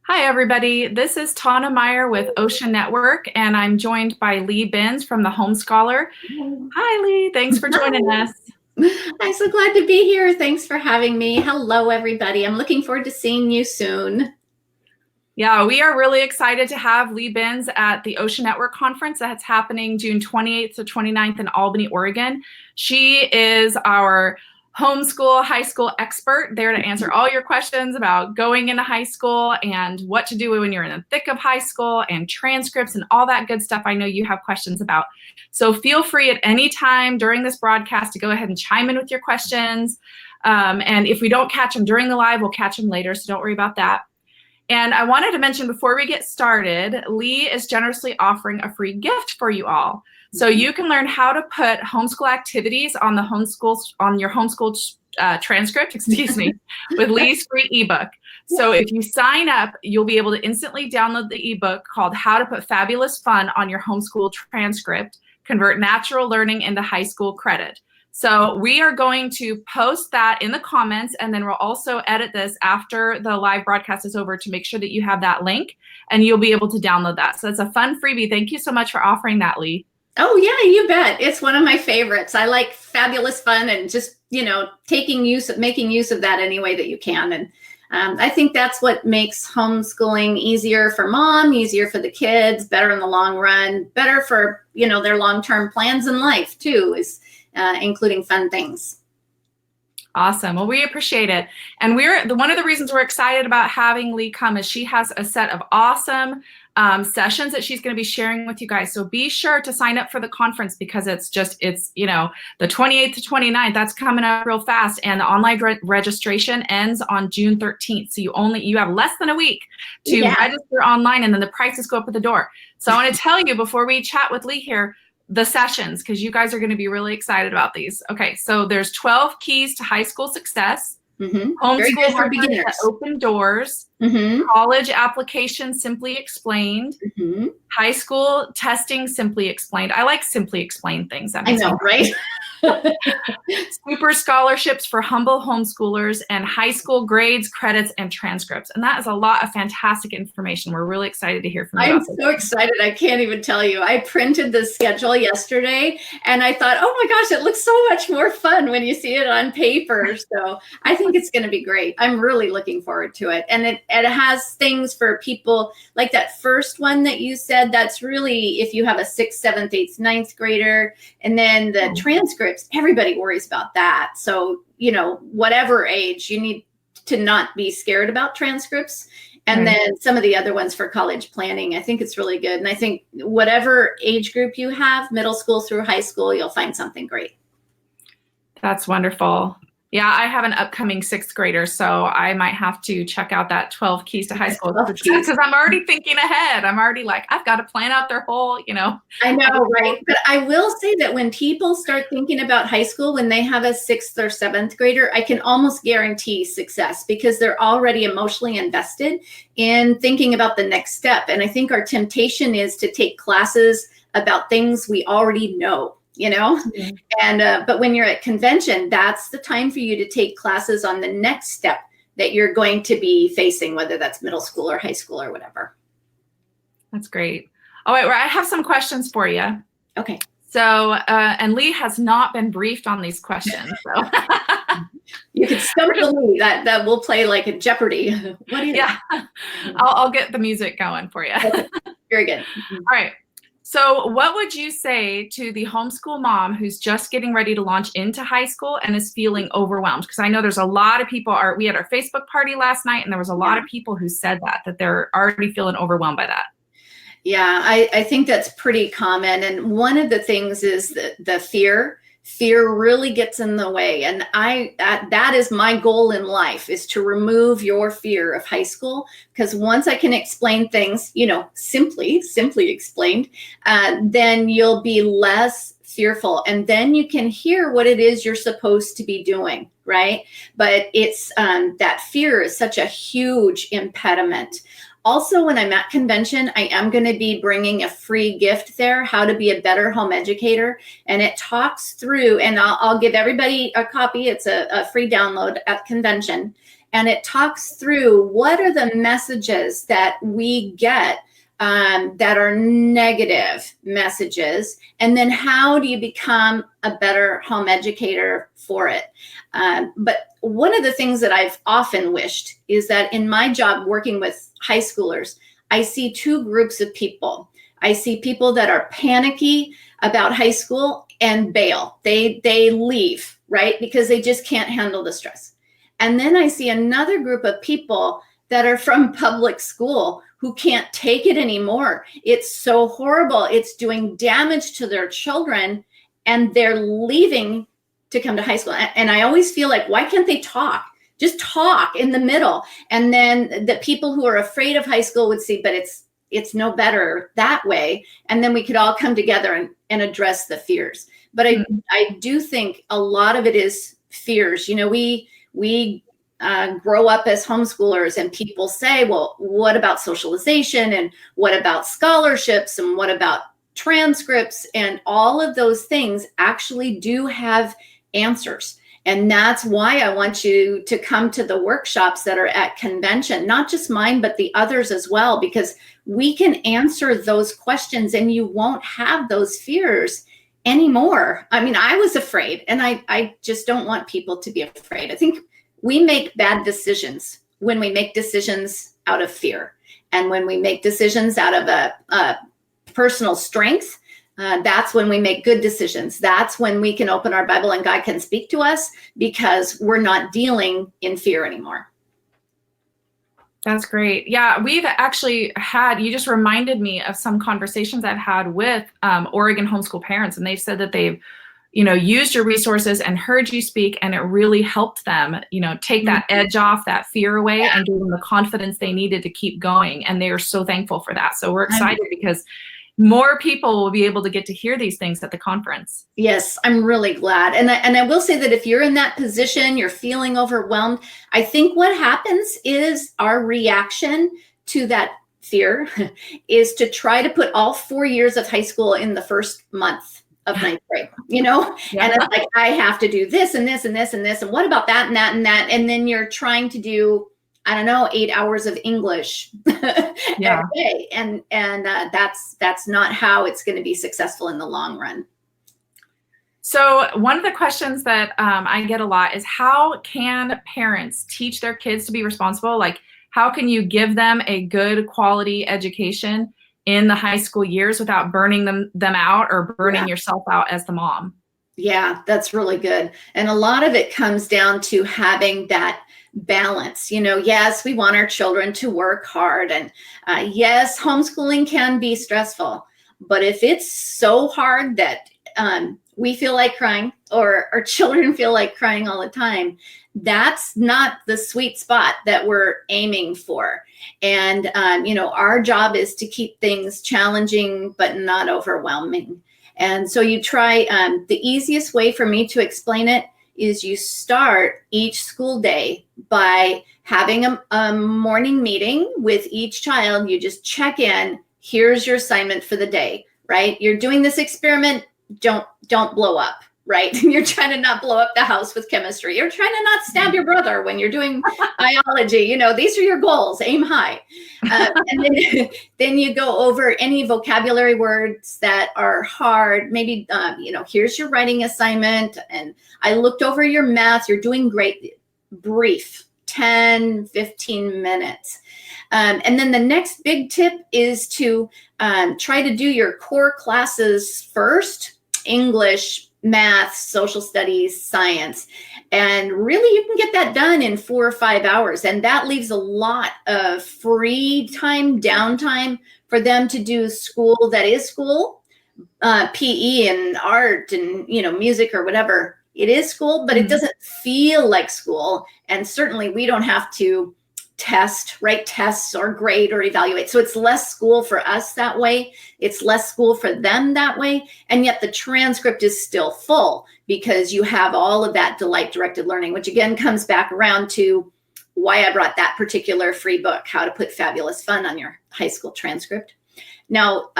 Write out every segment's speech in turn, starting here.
Hi, everybody. This is Tana Meyer with OCEANetwork, and I'm joined by Lee Binz from the HomeScholar. Hi, Lee. Thanks for joining us. I'm so glad to be here. Thanks for having me. Hello, everybody. I'm looking forward to seeing you soon. Yeah, we are really excited to have Lee Binz at the OCEANetwork conference that's happening June 28th to 29th in Albany, Oregon. She is our homeschool high school expert, there to answer all your questions about going into high school and what to do when you're in the thick of high school and transcripts and all that good stuff I know you have questions about. So feel free at any time during this broadcast to go ahead and chime in with your questions. And if we don't catch them during the live, we'll catch them later, so don't worry about that. And I wanted to mention before we get started, Lee is generously offering a free gift for you all. So you can learn how to put homeschool activities on your homeschool transcript, with Lee's free ebook. So if you sign up, you'll be able to instantly download the ebook called How to Put Fabulous Fun on Your Homeschool Transcript, Convert Natural Learning into High School Credit. So we are going to post that in the comments, and then we'll also edit this after the live broadcast is over to make sure that you have that link and you'll be able to download that. So it's a fun freebie. Thank you so much for offering that, Lee. Oh, yeah, you bet. It's one of my favorites. I like fabulous fun and just, making use of that any way that you can. And I think that's what makes homeschooling easier for mom, easier for the kids, better in the long run, better for, their long-term plans in life too, is including fun things. Awesome. Well, we appreciate it. And one of the reasons we're excited about having Lee come is she has a set of awesome sessions that she's going to be sharing with you guys. So be sure to sign up for the conference because it's the 28th to 29th. That's coming up real fast. And the online registration ends on June 13th. So you have less than a week to register online, and then the prices go up at the door. So I want to tell you before we chat with Lee here, the sessions, because you guys are going to be really excited about these. Okay, so there's 12 keys to high school success, homeschool for beginners, open doors, college application simply explained, high school testing simply explained. I like simply explained things. I know, right? Super scholarships for humble homeschoolers, and high school grades, credits, and transcripts. And that is a lot of fantastic information. We're really excited to hear from you. I'm so excited. I can't even tell you. I printed the schedule yesterday and I thought, oh my gosh, it looks so much more fun when you see it on paper. So I think it's going to be great. I'm really looking forward to it. And it has things for people like that first one that you said. That's really if you have a 6th, 7th, 8th, 9th grader. And then the transcripts, everybody worries about that. So, whatever age, you need to not be scared about transcripts. And then some of the other ones for college planning, I think it's really good. And I think whatever age group you have, middle school through high school, you'll find something great. That's wonderful. Yeah, I have an upcoming 6th grader, so I might have to check out that 12 keys to high school because I'm already thinking ahead. I'm already like, I've got to plan out their whole, I know, right? But I will say that when people start thinking about high school, when they have a 6th or 7th grader, I can almost guarantee success because they're already emotionally invested in thinking about the next step. And I think our temptation is to take classes about things we already know. And but when you're at convention, that's the time for you to take classes on the next step that you're going to be facing, whether that's middle school or high school or whatever. That's great. Oh, wait, I have some questions for you. Okay. So, and Lee has not been briefed on these questions. So you can stump Lee. That will play like a Jeopardy. What is it? I'll get the music going for you. Okay. Very good. All right. So what would you say to the homeschool mom who's just getting ready to launch into high school and is feeling overwhelmed? Because I know there's a lot of people, we had our Facebook party last night, and there was a lot of people who said that they're already feeling overwhelmed by that. Yeah, I think that's pretty common. And one of the things is the fear. Fear really gets in the way. And that is my goal in life, is to remove your fear of high school. Because once I can explain things, simply explained, then you'll be less fearful. And then you can hear what it is you're supposed to be doing, right? But it's that fear is such a huge impediment. Also, when I'm at convention, I am going to be bringing a free gift there, How to Be a Better Home Educator. And it talks through, and I'll give everybody a copy. It's a free download at convention. and it talks through what are the messages that we get that are negative messages, and then how do you become a better home educator for it. But one of the things that I've often wished is that in my job working with high schoolers, I see two groups of people. I see people that are panicky about high school and bail. They leave, right? Because they just can't handle the stress. And then I see another group of people that are from public school who can't take it anymore. It's so horrible. It's doing damage to their children, and they're leaving to come to high school. And I always feel like, why can't they talk? Just talk in the middle. And then the people who are afraid of high school would see, but it's no better that way. And then we could all come together and address the fears. But I do think a lot of it is fears. You know, we grow up as homeschoolers, and people say, well, what about socialization, and what about scholarships, and what about transcripts? And all of those things actually do have answers. And that's why I want you to come to the workshops that are at convention, not just mine, but the others as well, because we can answer those questions and you won't have those fears anymore. I mean, I was afraid, and I just don't want people to be afraid. I think we make bad decisions when we make decisions out of fear. And when we make decisions out of a personal strength, that's when we make good decisions. That's when we can open our Bible and God can speak to us, because we're not dealing in fear anymore. That's great. Yeah, we've actually had, you just reminded me of some conversations I've had with Oregon homeschool parents, and they've said that they've used your resources and heard you speak, and it really helped them, take that edge off, that fear away, and give them the confidence they needed to keep going. And they are so thankful for that. So we're excited because more people will be able to get to hear these things at the conference. Yes, I'm really glad. And I will say that if you're in that position, you're feeling overwhelmed, I think what happens is our reaction to that fear is to try to put all 4 years of high school in the first month of ninth grade, Yeah. And it's like, I have to do this and this and this and this, and what about that and that and that? And then you're trying to do, 8 hours of English every day. And that's not how it's going to be successful in the long run. So one of the questions that I get a lot is, how can parents teach their kids to be responsible? Like, how can you give them a good quality education in the high school years without burning them out or burning yourself out as the mom? Yeah, that's really good. And a lot of it comes down to having that balance. Yes, we want our children to work hard, and yes, homeschooling can be stressful, but if it's so hard that we feel like crying, or our children feel like crying all the time, that's not the sweet spot that we're aiming for. And our job is to keep things challenging but not overwhelming. And so you try, the easiest way for me to explain it is you start each school day by having a morning meeting with each child. You just check in. Here's your assignment for the day, right? You're doing this experiment. Don't blow up, right? You're trying to not blow up the house with chemistry. You're trying to not stab your brother when you're doing biology. These are your goals. Aim high. And then you go over any vocabulary words that are hard. Maybe, here's your writing assignment. And I looked over your math. You're doing great. Brief, 10, 15 minutes. And then the next big tip is to try to do your core classes first: English, math, social studies, science. And really, you can get that done in 4 or 5 hours. And that leaves a lot of free time, downtime for them to do school that is school, PE and art and, music or whatever. It is school, but it doesn't feel like school. And certainly we don't have to write tests or grade or evaluate. So it's less school for us that way. It's less school for them that way. And yet the transcript is still full, because you have all of that delight-directed learning, which again comes back around to why I brought that particular free book, How to Put Fabulous Fun on Your High School Transcript. Now,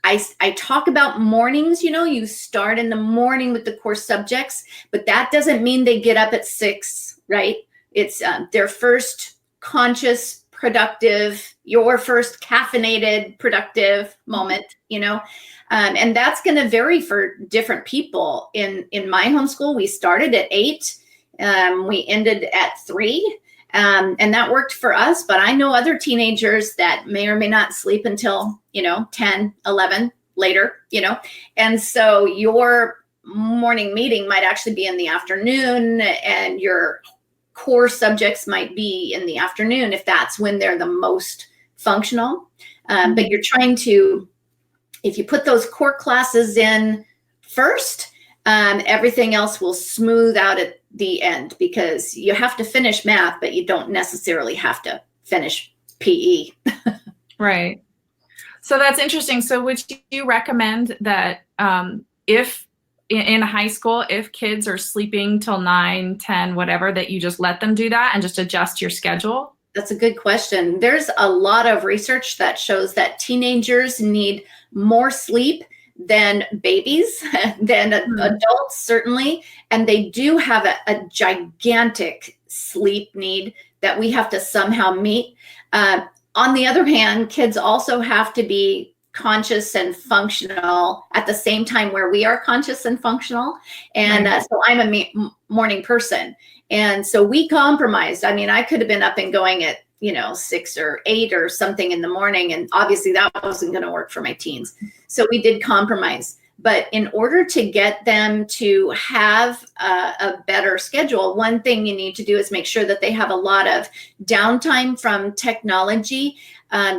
I talk about mornings. You start in the morning with the core subjects, but that doesn't mean they get up at 6, right? It's their first conscious, productive, your first caffeinated, productive moment, and that's going to vary for different people. In my homeschool, we started at 8, we ended at 3. And that worked for us, but I know other teenagers that may or may not sleep until, 10, 11 later, and so your morning meeting might actually be in the afternoon, and your core subjects might be in the afternoon if that's when they're the most functional. But you're trying to, if you put those core classes in first, everything else will smooth out at the end, because you have to finish math, but you don't necessarily have to finish PE. Right. So that's interesting. So would you recommend that if in high school, if kids are sleeping till 9, 10, whatever, that you just let them do that and just adjust your schedule? That's a good question. There's a lot of research that shows that teenagers need more sleep than babies, than adults, certainly. And they do have a gigantic sleep need that we have to somehow meet. On the other hand, kids also have to be conscious and functional at the same time where we are conscious and functional. And so I'm a morning person. And so we compromised. I mean, I could have been up and going at 6 or 8 or something in the morning. And obviously that wasn't going to work for my teens. So we did compromise. But in order to get them to have a better schedule, one thing you need to do is make sure that they have a lot of downtime from technology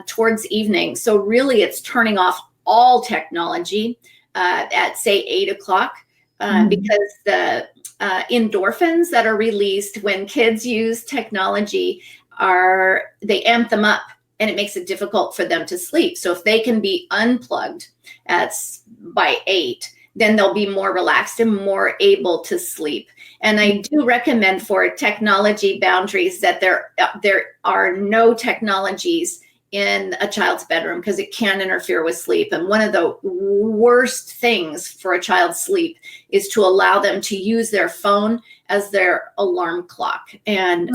towards evening. So really it's turning off all technology at, say, 8 o'clock, because the endorphins that are released when kids use technology they amp them up, and it makes it difficult for them to sleep. So if they can be unplugged by 8, then they'll be more relaxed and more able to sleep. And I do recommend for technology boundaries that there are no technologies in a child's bedroom, because it can interfere with sleep. And one of the worst things for a child's sleep is to allow them to use their phone as their alarm clock. And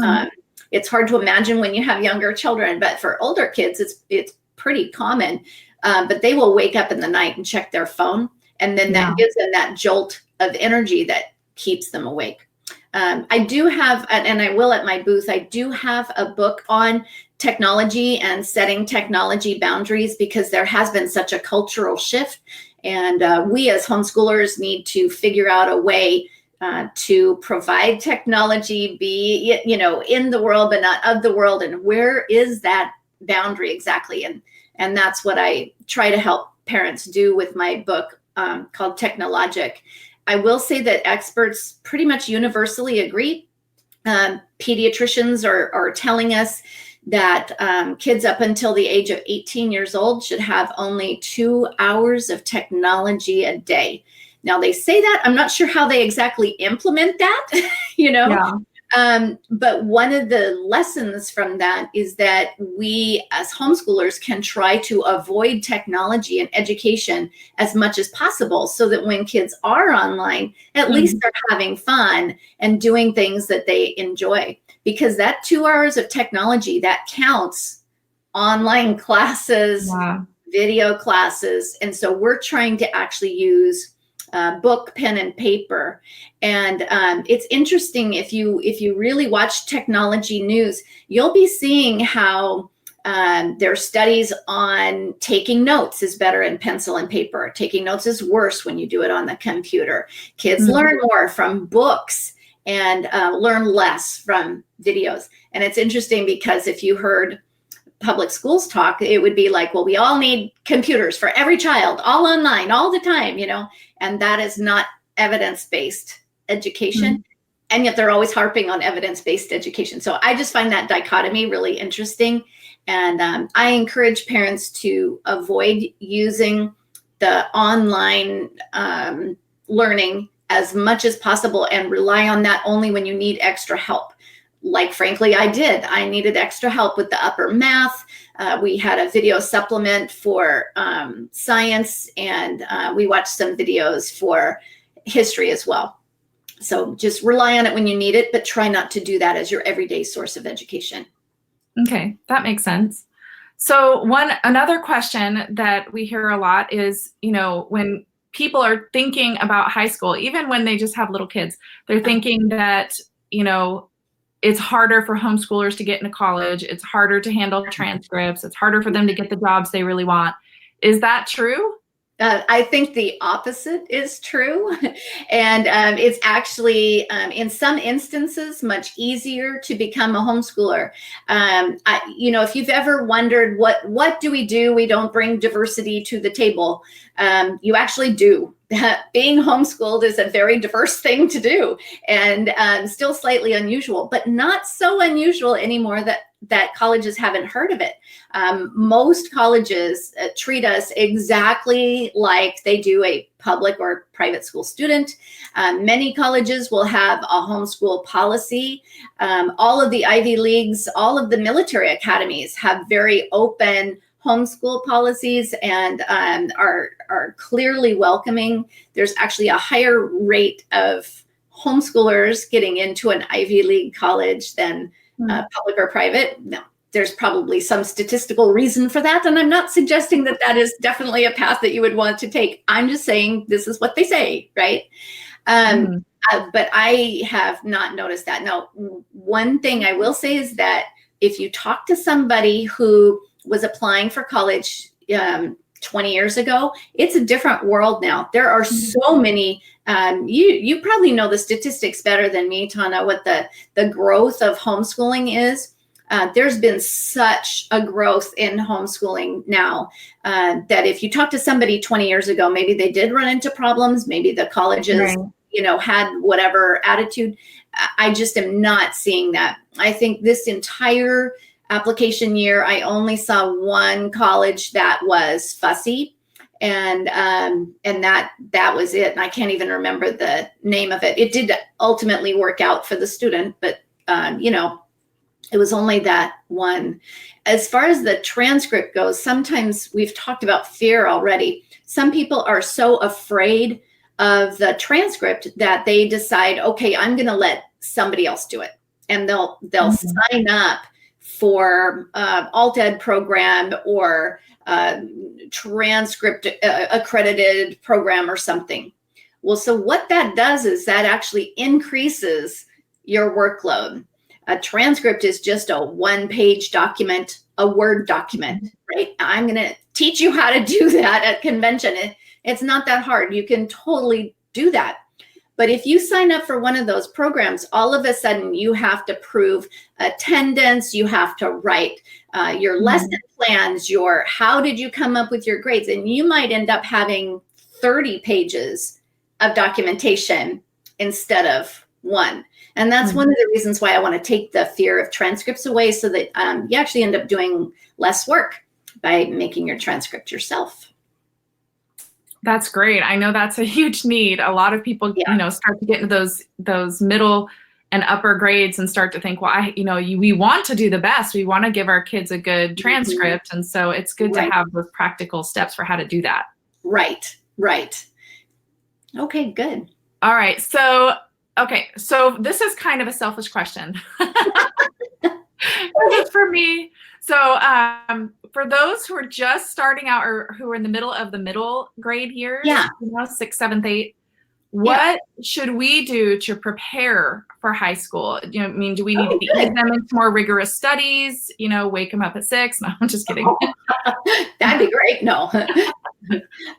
it's hard to imagine when you have younger children, but for older kids, it's pretty common. But they will wake up in the night and check their phone, and then that gives them that jolt of energy that keeps them awake. I do have, and I will at my booth, I do have a book on technology and setting technology boundaries, because there has been such a cultural shift. And we as homeschoolers need to figure out a way to provide technology, be, in the world, but not of the world. And where is that boundary exactly? And that's what I try to help parents do with my book called Technologic. I will say that experts pretty much universally agree. Pediatricians are telling us that kids up until the age of 18 years old should have only 2 hours of technology a day. Now, they say that. I'm not sure how they exactly implement that, but one of the lessons from that is that we as homeschoolers can try to avoid technology and education as much as possible, so that when kids are online, at least they're having fun and doing things that they enjoy. Because that 2 hours of technology, that counts. Online classes, video classes. And so we're trying to actually use book, pen, and paper. And it's interesting, if you really watch technology news, you'll be seeing how there are studies on taking notes is better in pencil and paper. Taking notes is worse when you do it on the computer. Kids learn more from books and learn less from videos. And it's interesting, because if you heard public schools talk, it would be like, well, we all need computers for every child, all online, all the time, and that is not evidence-based education. And yet they're always harping on evidence-based education. So I just find that dichotomy really interesting. And I encourage parents to avoid using the online learning as much as possible, and rely on that only when you need extra help. Like, frankly, I did. I needed extra help with the upper math. We had a video supplement for science, and we watched some videos for history as well. So just rely on it when you need it, but try not to do that as your everyday source of education. Okay, that makes sense. So another question that we hear a lot is, when people are thinking about high school, even when they just have little kids, they're thinking that, it's harder for homeschoolers to get into college. It's harder to handle transcripts. It's harder for them to get the jobs they really want. Is that true? I think the opposite is true. And it's actually, in some instances, much easier to become a homeschooler. If you've ever wondered, what do? We don't bring diversity to the table. You actually do. Being homeschooled is a very diverse thing to do, and still slightly unusual, but not so unusual anymore that colleges haven't heard of it. Most colleges treat us exactly like they do a public or private school student. Many colleges will have a homeschool policy. All of the Ivy Leagues, all of the military academies have very open homeschool policies and are clearly welcoming. There's actually a higher rate of homeschoolers getting into an Ivy League college than public or private. Now, there's probably some statistical reason for that, and I'm not suggesting that is definitely a path that you would want to take. I'm just saying this is what they say, right? But I have not noticed that. Now, one thing I will say is that if you talk to somebody who was applying for college 20 years ago, it's a different world now. There are so many, you probably know the statistics better than me, Tana, what the growth of homeschooling is. There's been such a growth in homeschooling now that if you talk to somebody 20 years ago, maybe they did run into problems, maybe the colleges, had whatever attitude. I just am not seeing that. I think this entire application year, I only saw one college that was fussy, and that was it. And I can't even remember the name of it. It did ultimately work out for the student, but it was only that one. As far as the transcript goes, sometimes we've talked about fear already. Some people are so afraid of the transcript that they decide, okay, I'm going to let somebody else do it, and they'll sign up for alt ed program or transcript accredited program or something. Well, so what that does is that actually increases your workload. A transcript is just a one-page document, a Word document, right? I'm going to teach you how to do that at convention. It's not that hard. You can totally do that. But if you sign up for one of those programs, all of a sudden you have to prove attendance, you have to write your lesson plans, how did you come up with your grades? And you might end up having 30 pages of documentation instead of one. And that's one of the reasons why I want to take the fear of transcripts away, so that you actually end up doing less work by making your transcript yourself. That's great. I know that's a huge need. A lot of people, start to get into those middle and upper grades and start to think, well, we want to do the best. We want to give our kids a good transcript. And so it's good to have those practical steps for how to do that. Right. Okay, good. All right. So this is kind of a selfish question. For me. So for those who are just starting out or who are in the middle of the middle grade years, 6th, 7th, 8th, what should we do to prepare for high school? Do we need to ease them into more rigorous studies, wake them up at 6? No, I'm just kidding. That'd be great. No.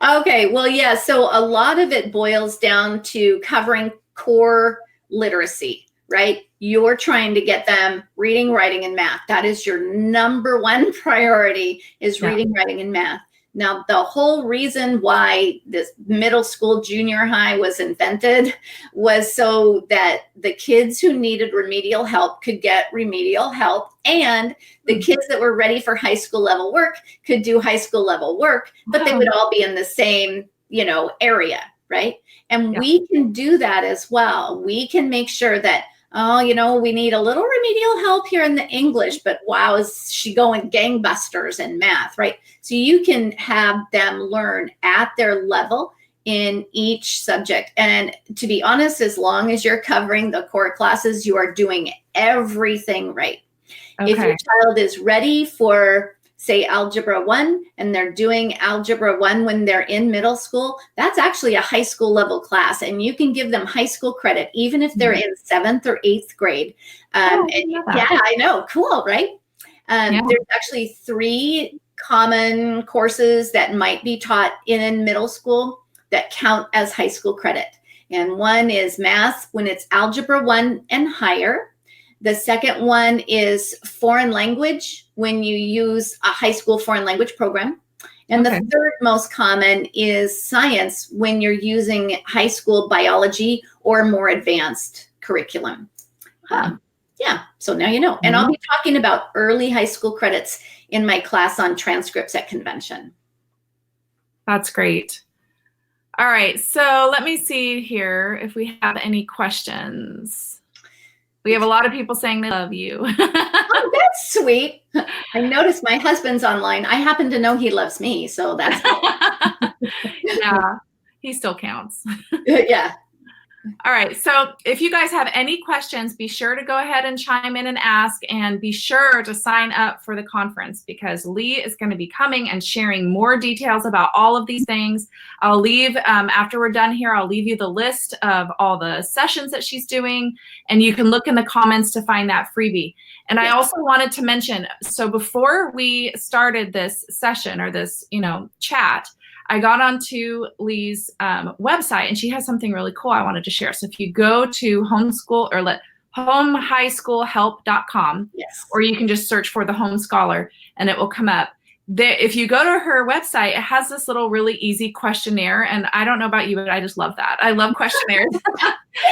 Okay. Well, yeah. So a lot of it boils down to covering core literacy, right? You're trying to get them reading, writing, and math. That is your number one priority, is reading, writing, and math. Now, the whole reason why this middle school, junior high was invented was so that the kids who needed remedial help could get remedial help, and the kids that were ready for high school level work could do high school level work, but they would all be in the same, area, right? And we can do that as well. We can make sure that, we need a little remedial help here in the English, but wow, is she going gangbusters in math, right? So you can have them learn at their level in each subject. And to be honest, as long as you're covering the core classes, you are doing everything right. Okay. If your child is ready for, say, Algebra 1, and they're doing Algebra 1 when they're in middle school, that's actually a high school level class, and you can give them high school credit even if they're in 7th or 8th grade. Yeah, I know. Cool, right? There's actually 3 common courses that might be taught in middle school that count as high school credit. And one is math when it's Algebra 1 and higher. The second one is foreign language when you use a high school foreign language program. And the third most common is science when you're using high school biology or more advanced curriculum. Yeah, so now you know. And I'll be talking about early high school credits in my class on transcripts at convention. That's great. All right, so let me see here if we have any questions. We have a lot of people saying they love you. Oh, that's sweet. I noticed my husband's online. I happen to know he loves me, so that's cool. Yeah, he still counts. Yeah. All right, so if you guys have any questions, be sure to go ahead and chime in and ask, and be sure to sign up for the conference because Lee is going to be coming and sharing more details about all of these things. I'll leave, after we're done here, I'll leave you the list of all the sessions that she's doing, and you can look in the comments to find that freebie. And I also wanted to mention, so before we started this session or this, chat, I got onto Lee's website, and she has something really cool I wanted to share. So if you go to homehighschoolhelp.com, or you can just search for the HomeScholar and it will come up. If you go to her website, it has this little really easy questionnaire, and I don't know about you, but I just love that. I love questionnaires.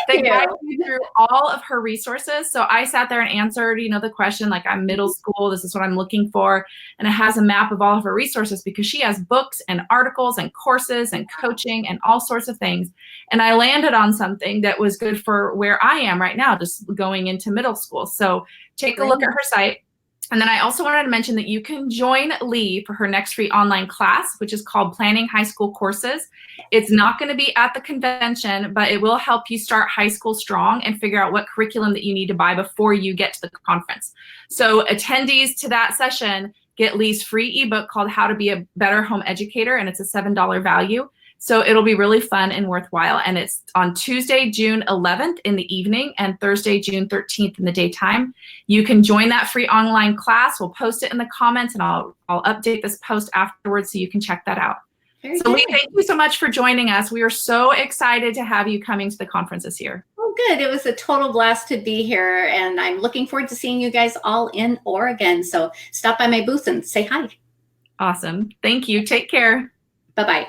They guide you through all of her resources. So I sat there and answered, the question, like, I'm middle school, this is what I'm looking for, and it has a map of all of her resources because she has books and articles and courses and coaching and all sorts of things. And I landed on something that was good for where I am right now, just going into middle school. So take a look at her site. And then I also wanted to mention that you can join Lee for her next free online class, which is called Planning High School Courses. It's not going to be at the convention, but it will help you start high school strong and figure out what curriculum that you need to buy before you get to the conference. So attendees to that session get Lee's free ebook called How to Be a Better Home Educator, and it's a $7 value. So it'll be really fun and worthwhile. And it's on Tuesday, June 11th in the evening and Thursday, June 13th in the daytime. You can join that free online class. We'll post it in the comments, and I'll update this post afterwards so you can check that out. So Lee, thank you so much for joining us. We are so excited to have you coming to the conference this year. Oh, good. It was a total blast to be here, and I'm looking forward to seeing you guys all in Oregon. So stop by my booth and say hi. Awesome. Thank you. Take care. Bye-bye.